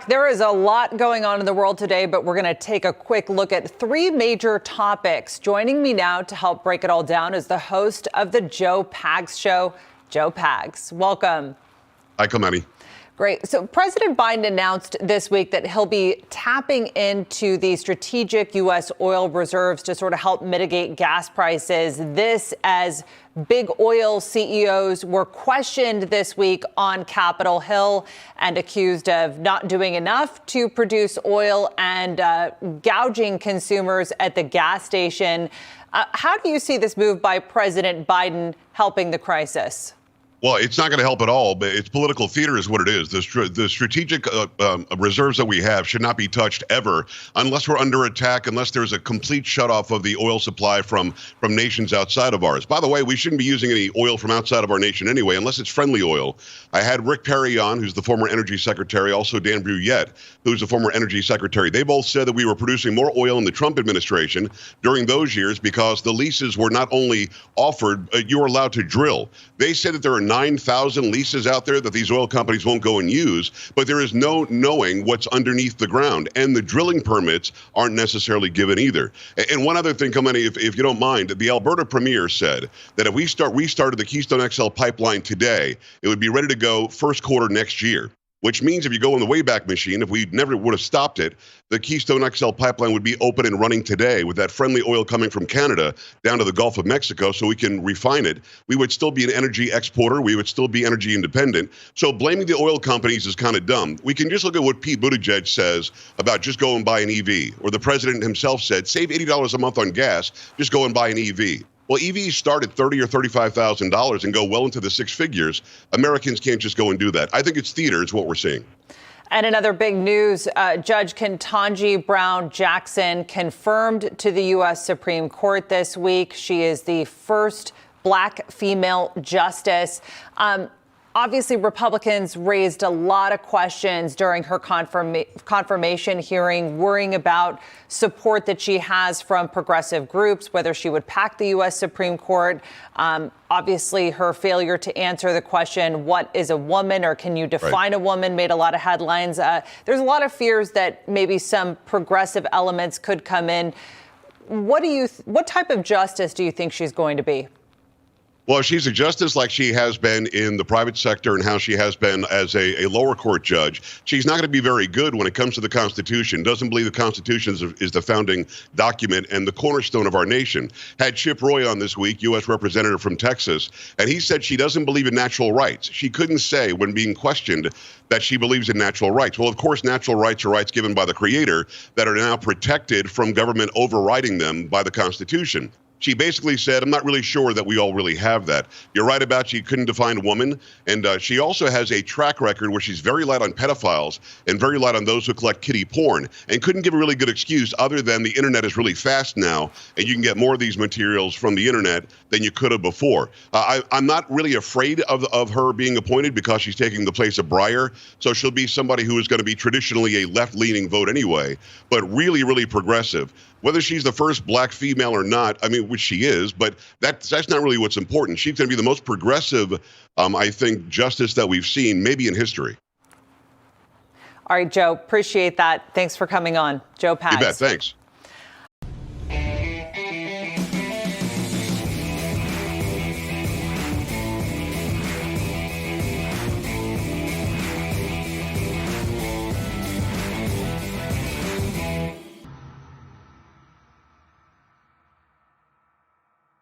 There is a lot going on in the world today, but we're going to take a quick look at three major topics. Joining me now to help break it all down is the host of the Joe Pags Show, Joe Pags. Welcome. Hi, Kamani. Great. So President Biden announced this week that he'll be tapping into the strategic U.S. oil reserves to sort of help mitigate gas prices. This as big oil CEOs were questioned this week on Capitol Hill and accused of not doing enough to produce oil and gouging consumers at the gas station. How do you see this move by President Biden helping the crisis? Well, it's not going to help at all, but it's political theater is what it is. The strategic reserves that we have should not be touched ever unless we're under attack, unless there's a complete shutoff of the oil supply from nations outside of ours. By the way, we shouldn't be using any oil from outside of our nation anyway, unless it's friendly oil. I had Rick Perry on, who's the former energy secretary, also Dan Brouillette, who's the former energy secretary. They both said that we were producing more oil in the Trump administration during those years because the leases were not only offered, you were allowed to drill. They said that there are 9,000 leases out there that these oil companies won't go and use, but there is no knowing what's underneath the ground, and the drilling permits aren't necessarily given either. And one other thing, Kamani, if you don't mind, the Alberta Premier said that if we restarted the Keystone XL pipeline today, it would be ready to go first quarter next year. Which means if you go in the Wayback Machine, if we never would have stopped it, the Keystone XL pipeline would be open and running today with that friendly oil coming from Canada down to the Gulf of Mexico so we can refine it. We would still be an energy exporter. We would still be energy independent. So blaming the oil companies is kind of dumb. We can just look at what Pete Buttigieg says about just go and buy an EV, or the president himself said, save $80 a month on gas, just go and buy an EV. Well, EVs start at $30,000 or $35,000 and go well into the six figures. Americans can't just go and do that. I think it's theater is what we're seeing. And another big news, Judge Ketanji Brown Jackson confirmed to the U.S. Supreme Court this week. She is the first Black female justice. Obviously, Republicans raised a lot of questions during her confirmation hearing, worrying about support that she has from progressive groups, whether she would pack the U.S. Supreme Court. Obviously, her failure to answer the question, what is a woman, or can you define a woman, made a lot of headlines. There's a lot of fears that maybe some progressive elements could come in. What type of justice do you think she's going to be? Well, she's a justice like she has been in the private sector and how she has been as a lower court judge. She's not going to be very good when it comes to the Constitution. Doesn't believe the Constitution is the founding document and the cornerstone of our nation. Had Chip Roy on this week, U.S. representative from Texas, and he said she doesn't believe in natural rights. She couldn't say when being questioned that she believes in natural rights. Well, of course, natural rights are rights given by the Creator that are now protected from government overriding them by the Constitution. She basically said, I'm not really sure that we all really have that. You're right about she couldn't define woman. And she also has a track record where she's very light on pedophiles and very light on those who collect kiddie porn, and couldn't give a really good excuse other than the internet is really fast now and you can get more of these materials from the internet than you could have before. I'm not really afraid of her being appointed because she's taking the place of Breyer. So she'll be somebody who is going to be traditionally a left-leaning vote anyway, but really, really progressive. Whether she's the first Black female or not, I mean, which she is, but that's not really what's important. She's going to be the most progressive, I think, justice that we've seen, maybe in history. All right, Joe, appreciate that. Thanks for coming on. Joe Pags. You bet. Thanks.